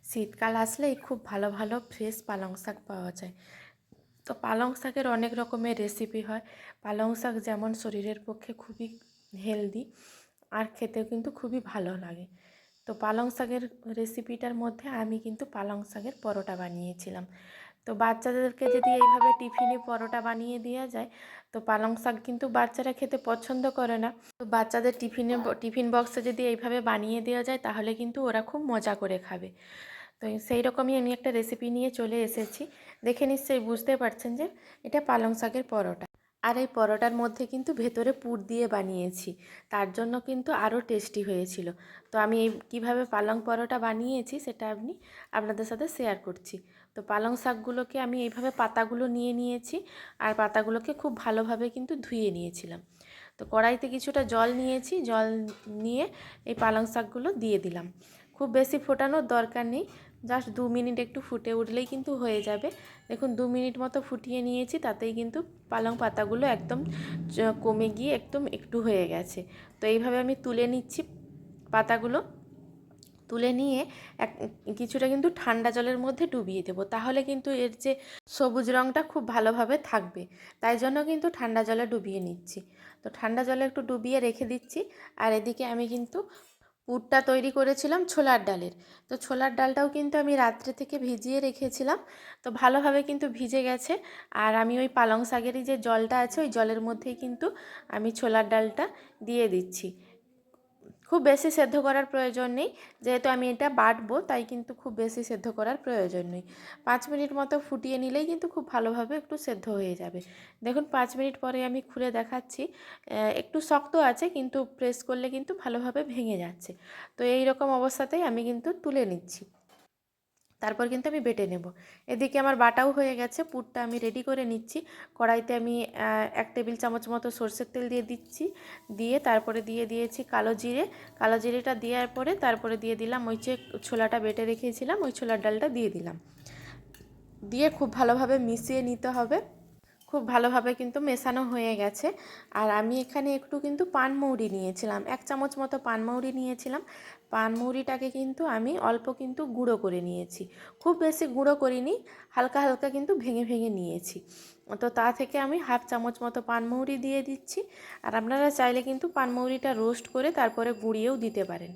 শীতকাল আসলেই খুব ভালো ভালো ফ্রেশ পালং শাক পাওয়া যায়। তো পালং শাকের অনেক রকমের রেসিপি হয়। পালং শাক যেমন শরীরের পক্ষে খুবই হেলদি, আর খেতেও কিন্তু খুবই ভালো লাগে। তো পালং শাকের রেসিপিটার মধ্যে আমি কিন্তু পালং শাকের পরোটা বানিয়েছিলাম। তো বাচ্চাদেরকে যদি এইভাবে টিফিনে পরোটা বানিয়ে দেওয়া যায়, তো পালং শাক কিন্তু বাচ্চারা খেতে পছন্দ করে না। তো বাচ্চাদের টিফিন বক্সে যদি এইভাবে বানিয়ে দেওয়া যায়, তাহলে কিন্তু ওরা খুব মজা করে খাবে। তো সেই রকমই আমি একটা রেসিপি নিয়ে চলে এসেছি। দেখে নিশ্চয়ই বুঝতে পারছেন যে এটা পালং শাকের পরোটা। আর এই পরোটার মধ্যে কিন্তু ভেতরে পুর দিয়ে বানিয়েছি, তার জন্য কিন্তু আরও টেস্টি হয়েছিল। তো আমি এই কীভাবে পালং পরোটা বানিয়েছি সেটা আপনাদের সাথে শেয়ার করছি। তো পালং শাকগুলোকে আমি এইভাবে পাতাগুলো নিয়ে নিয়েছি, আর পাতাগুলোকে খুব ভালোভাবে কিন্তু ধুয়ে নিয়েছিলাম। তো কড়াইতে কিছুটা জল নিয়েছি, জল নিয়ে এই পালং শাকগুলো দিয়ে দিলাম। খুব বেশি ফোটানোর দরকার নেই, জাস্ট 2 মিনিট একটু ফুটে উঠলেই কিন্তু হয়ে যাবে। দেখুন 2 মিনিট মতো ফুটিয়ে নিয়েছি, তাতেই কিন্তু পালং পাতাগুলো একদম কমে গিয়ে একদম একটু হয়ে গেছে। তো এইভাবে আমি তুলে নিচ্ছি পাতাগুলো। তুলে নিয়ে কিছুটা কিন্তু ঠান্ডা জলের মধ্যে ডুবিয়ে দেবো, তাহলে কিন্তু এর যে সবুজ রঙটা খুব ভালোভাবে থাকবে। তাই জন্য কিন্তু ঠান্ডা জলে ডুবিয়ে নিচ্ছি। তো ঠান্ডা জলে একটু ডুবিয়ে রেখে দিচ্ছি। আর এদিকে আমি কিন্তু পুরটা তৈরি করেছিলাম ছোলার ডালের। তো ছোলার ডালটাও কিন্তু আমি রাত্রে থেকে ভিজিয়ে রেখেছিলাম। তো ভালোভাবে কিন্তু ভিজে গেছে। আর আমি ওই পালং শাকেরই যে জলটা আছে, ওই জলের মধ্যেই কিন্তু আমি ছোলার ডালটা দিয়ে দিচ্ছি। খুব বেশি সেদ্ধ করার প্রয়োজন নেই, যেহেতু আমি এটা বাটবো, তাই কিন্তু খুব বেশি সেদ্ধ করার প্রয়োজন নেই। 5 মিনিট মতো ফুটিয়ে নিলেই কিন্তু খুব ভালোভাবে একটু সেদ্ধ হয়ে যাবে। দেখুন 5 মিনিট পরে আমি খুলে দেখাচ্ছি। একটু শক্ত আছে, কিন্তু প্রেস করলে কিন্তু ভালোভাবে ভেঙে যাচ্ছে। তো এই রকম অবস্থাতেই আমি কিন্তু তুলে নিচ্ছি। তারপর কিন্তু আমি বেটে নেব। এদিকে আমার বাটাও হয়ে গেছে, পুরটা আমি রেডি করে নিচ্ছি। কড়াইতে আমি 1 টেবিল চামচ মতো সরষের তেল দিয়ে দিচ্ছি। দিয়ে তারপরে দিয়ে দিয়েছি কালো জিরে। কালো জিরেটা দেওয়ার পরে তারপরে দিয়ে দিলাম ওই যে ছোলাটা বেটে রেখেছিলাম, ওই ছোলার ডালটা দিয়ে দিলাম। দিয়ে খুব ভালোভাবে মিশিয়ে নিতে হবে। খুব ভালোভাবে কিন্তু মেশানো হয়ে গেছে। আর আমি এখানে একটু কিন্তু পানমৌরি নিয়েছিলাম, 1 চামচ মতো পানমৌরি নিয়েছিলাম। পানমৌরিটাকে কিন্তু আমি অল্প কিন্তু গুঁড়ো করে নিয়েছি, খুব বেশি গুঁড়ো করিনি, হালকা হালকা কিন্তু ভেঙে ভেঙে নিয়েছি। তো তা থেকে আমি 1/2 চামচ মতো পানমৌরি দিয়ে দিচ্ছি। আর আপনারা চাইলে কিন্তু পানমৌরিটা রোস্ট করে তারপরে গুঁড়িয়েও দিতে পারেন।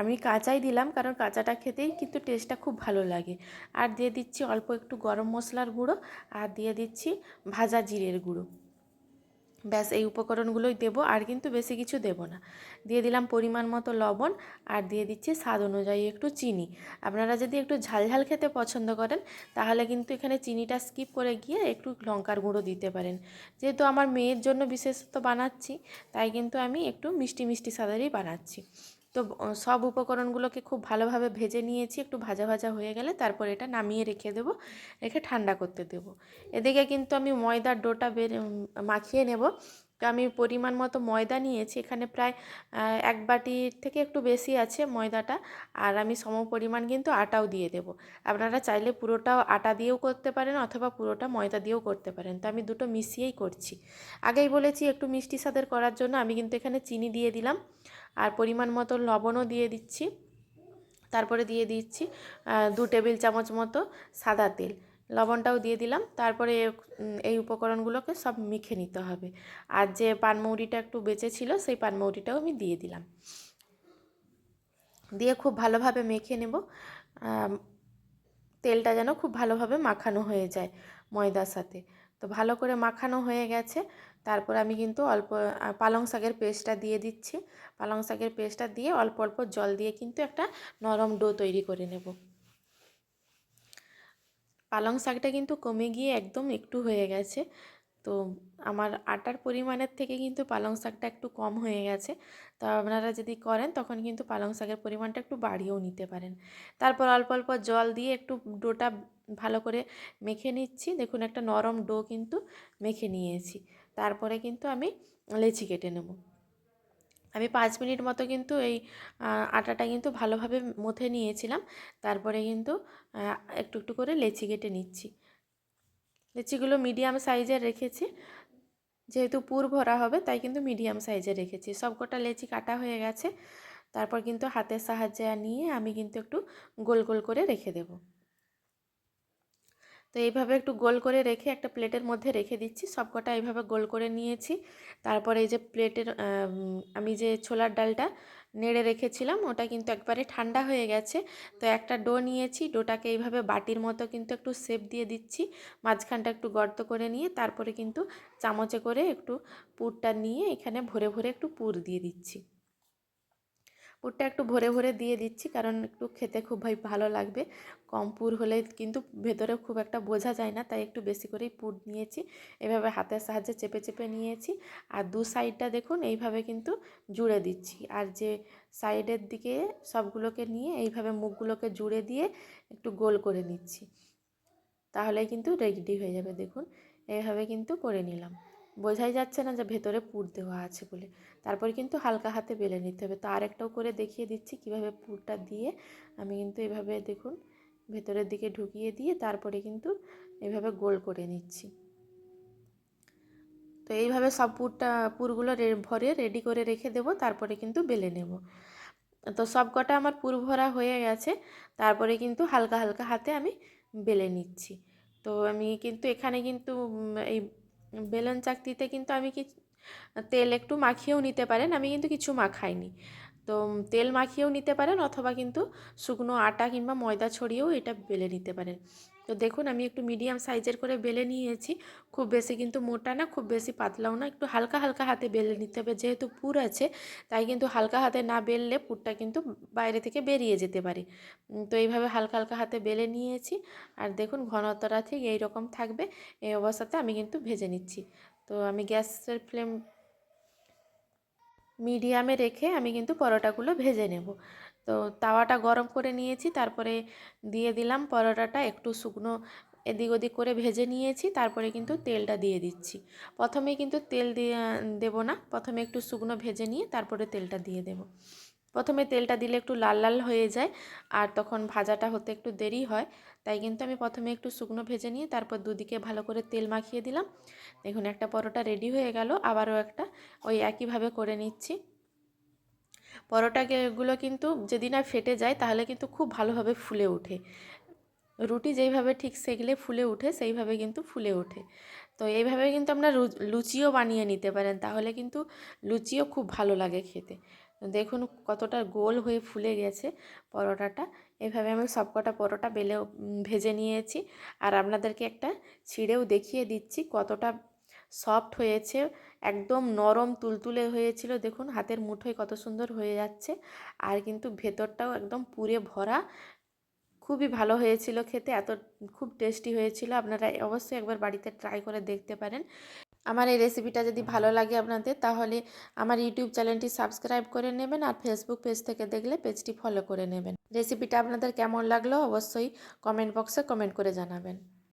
আমি কাঁচাই দিলাম, কারণ কাঁচাটা খেতেই কিন্তু টেস্টটা খুব ভালো লাগে। আর দিয়ে দিচ্ছি অল্প একটু গরম মশলার গুঁড়ো, আর দিয়ে দিচ্ছি ভাজা জিরের গুঁড়ো। ব্যাস এই উপকরণগুলোই দেবো, আর কিন্তু বেশি কিছু দেব না। দিয়ে দিলাম পরিমাণ মতো লবণ, আর দিয়ে দিচ্ছি স্বাদ অনুযায়ী একটু চিনি। আপনারা যদি একটু ঝালঝাল খেতে পছন্দ করেন, তাহলে কিন্তু এখানে চিনিটা স্কিপ করে গিয়ে একটু লঙ্কার গুঁড়ো দিতে পারেন। যেহেতু আমার মেয়ের জন্য বিশেষত বানাচ্ছি, তাই কিন্তু আমি একটু মিষ্টি মিষ্টি স্বাদেরই বানাচ্ছি। তো সব উপকরণগুলোকে খুব ভালোভাবে ভেজে নিয়েছি, একটু ভাজা ভাজা হয়ে গেলে তারপর এটা নামিয়ে রেখে দেবো, রেখে ঠান্ডা করতে দেবো। এদিকে কিন্তু আমি ময়দার ডোটা মাখিয়ে নেব। তো আমি পরিমাণ মতো ময়দা নিয়েছি, এখানে প্রায় 1 বাটির থেকে একটু বেশি আছে ময়দাটা। আর আমি সম পরিমাণ কিন্তু আটাও দিয়ে দেব। আপনারা চাইলে পুরোটাও আটা দিয়েও করতে পারেন, অথবা পুরোটা ময়দা দিয়েও করতে পারেন। তো আমি দুটো মিশিয়েই করছি। আগেই বলেছি একটু মিষ্টি স্বাদের করার জন্য আমি কিন্তু এখানে চিনি দিয়ে দিলাম, আর পরিমাণ মতো লবণও দিয়ে দিচ্ছি। তারপরে দিয়ে দিচ্ছি 2 টেবিল চামচ মতো সাদা তেল, লবণটাও দিয়ে দিলাম। তারপরে এই উপকরণগুলোকে সব মেখে নিতে হবে। আর যে পানমৌরিটা একটু বেঁচে ছিল, সেই পানমৌরিটাও আমি দিয়ে দিলাম। দিয়ে খুব ভালোভাবে মেখে নেব। তেলটা যেন খুব ভালোভাবে মাখানো হয়ে যায় ময়দার সাথে। তো ভালো করে মাখানো হয়ে গেছে। তারপর আমি কিন্তু অল্প পালং শাকের পেস্টটা দিয়ে দিচ্ছি। পালং শাকের পেস্টটা দিয়ে অল্প অল্প জল দিয়ে কিন্তু একটা নরম ডো তৈরি করে নেব। পালং শাকটা কিন্তু কমে গিয়ে একদম একটু হয়ে গেছে। তো আমার আটার পরিমাণের থেকে কিন্তু পালং শাকটা একটু কম হয়ে গেছে। তো আপনারা যদি করেন, তখন কিন্তু পালং শাকের পরিমাণটা একটু বাড়িয়েও নিতে পারেন। তারপর অল্প অল্প জল দিয়ে একটু ডোটা ভালো করে মেখে নিচ্ছি। দেখুন একটা নরম ডো কিন্তু মেখে নিয়েছি। তারপরে কিন্তু আমি লেচি কেটে নেব। আমি 5 মিনিট মতো কিন্তু এই আটাটা কিন্তু ভালোভাবে মথে নিয়েছিলাম। তারপরে কিন্তু একটু একটু করে লেচি কেটে নিচ্ছি। লেচিগুলো মিডিয়াম সাইজের রেখেছি, যেহেতু পুর ভরা হবে, তাই কিন্তু মিডিয়াম সাইজের রেখেছি। সবকটা লেচি কাটা হয়ে গেছে। তারপর কিন্তু হাতের সাহায্যে নিয়ে আমি কিন্তু একটু গোল গোল করে রেখে দেব। তো এইভাবে একটু গোল করে রেখে একটা প্লেটের মধ্যে রেখে দিচ্ছি। সবকটা এইভাবে গোল করে নিয়েছি। তারপরে এই যে প্লেটের আমি যে ছোলার ডালটা নেড়ে রেখেছিলাম ওটা কিন্তু একবারে ঠান্ডা হয়ে গেছে। তো একটা ডো নিয়েছি, ডোটাকে এইভাবে বাটির মতো কিন্তু একটু শেপ দিয়ে দিচ্ছি, মাঝখানটা একটু গর্ত করে নিয়ে তারপরে কিন্তু চামচে করে একটু পুরটা নিয়ে এখানে ভরে ভরে একটু পুর দিয়ে দিচ্ছি। পুরটা একটু ভরে ভরে দিয়ে দিচ্ছি, কারণ একটু খেতে খুব ভালো লাগবে। কম পুর হলে কিন্তু ভেতরে খুব একটা বোঝা যায় না, তাই একটু বেশি করেই পুর নিয়েছি। এভাবে হাতের সাহায্যে চেপে চেপে নিয়েছি। আর দু সাইডটা দেখুন এইভাবে কিন্তু জুড়ে দিচ্ছি। আর যে সাইডের দিকে সবগুলোকে নিয়ে এইভাবে মুখগুলোকে জুড়ে দিয়ে একটু গোল করে নিচ্ছি, তাহলেই কিন্তু রেডি হয়ে যাবে। দেখুন এইভাবে কিন্তু করে নিলাম, বোঝাই যাচ্ছে না যে ভেতরে পুর দেওয়া আছে বলে। তারপরে কিন্তু হালকা হাতে বেলে নিতে হবে। তো আরেকটাও করে দেখিয়ে দিচ্ছি কিভাবে পুরটা দিয়ে আমি কিন্তু এভাবে দেখুন ভেতরের দিকে ঢুকিয়ে দিয়ে তারপরে কিন্তু এভাবে গোল করে নিচ্ছি। তো এইভাবে সব পুরগুলো ভরে রেডি করে রেখে দেবো, তারপরে কিন্তু বেলে নেব। তো সব কটা আমার পুর ভরা হয়ে গেছে। তারপরে কিন্তু হালকা হালকা হাতে আমি বেলে নিচ্ছি। তো আমি কিন্তু এখানে কিন্তু এই বেলন চাকতিতে কিন্তু আমি কি তেল একটু মাখিয়েও নিতে পারেন, আমি কিন্তু কিছু মাখাইনি। তো তেল মাখিয়েও নিতে পারেন, অথবা কিন্তু শুকনো আটা কিংবা ময়দা ছড়িয়েও এটা বেলে নিতে পারেন। তো দেখুন আমি একটু মিডিয়াম সাইজের করে বেলে নিয়েছি, খুব বেশি কিন্তু মোটা না, খুব বেশি পাতলাও না, একটু হালকা হালকা হাতে বেলে নিতে হবে। যেহেতু পুর আছে তাই কিন্তু হালকা হাতে না বেললে পুরটা কিন্তু বাইরে থেকে বেরিয়ে যেতে পারে। তো এইভাবে হালকা হালকা হাতে বেলে নিয়েছি। আর দেখুন ঘনত্বটা ঠিক এইরকম থাকবে। এই অবস্থাতে আমি কিন্তু ভেজে নিচ্ছি। তো আমি গ্যাসের ফ্লেম মিডিয়ামে রেখে আমি কিন্তু পরোটাগুলো ভেজে নেব। তো তাওয়াটা গরম করে নিয়েছি, তারপরে দিয়ে দিলাম পরোটাটা, একটু শুকনো এদিক ওদিক করে ভেজে নিয়েছি। তারপরে কিন্তু তেলটা দিয়ে দিচ্ছি। প্রথমে কিন্তু তেল দিয়ে দেবো না, প্রথমে একটু শুকনো ভেজে নিয়ে তারপরে তেলটা দিয়ে দেব। প্রথমে তেলটা দিলে একটু লাল লাল হয়ে যায়, আর তখন ভাজাটা হতে একটু দেরি হয়। তাই কিন্তু আমি প্রথমে একটু শুকনো ভেজে নিয়ে তারপর দুদিকে ভালো করে তেল মাখিয়ে দিলাম। দেখুন একটা পরোটা রেডি হয়ে গেল। আবারও একটা ওই একইভাবে করে নিচ্ছি। পরোটাগুলো কিন্তু যদি না ফেটে যায় তাহলে কিন্তু খুব ভালোভাবে ফুলে ওঠে। রুটি যেইভাবে ঠিক সেকলে ফুলে ওঠে সেইভাবে কিন্তু ফুলে ওঠে। তো এইভাবে কিন্তু আমরা লুচিও বানিয়ে নিতে পারেন, তাহলে কিন্তু লুচিও খুব ভালো লাগে খেতে। দেখুন কতটা গোল হয়ে ফুলে গেছে পরোটাটা। এভাবে আমি সবকটা পরোটা বেলেও ভেজে নিয়েছি। আর আপনাদেরকে একটা ছিঁড়েও দেখিয়ে দিচ্ছি কতটা সফট হয়েছে, একদম নরম তুলতুলে হয়েছিল। দেখুন হাতের মুঠোয় কত সুন্দর হয়ে যাচ্ছে। আর কিন্তু ভেতরটাও একদম পুরে ভরা, খুবই ভালো হয়েছিল খেতে, খুব টেস্টি হয়েছিল। আপনারা অবশ্যই একবার বাড়িতে ট্রাই করে দেখতে পারেন। আমার এই রেসিপিটা যদি ভালো লাগে আপনাদের, তাহলে আমার ইউটিউব চ্যানেলটি সাবস্ক্রাইব করে নেবেন, আর ফেসবুক পেজ থেকে দেখলে পেজটি ফলো করে নেবেন। রেসিপিটা আপনাদের কেমন লাগলো অবশ্যই কমেন্ট বক্সে কমেন্ট করে জানাবেন।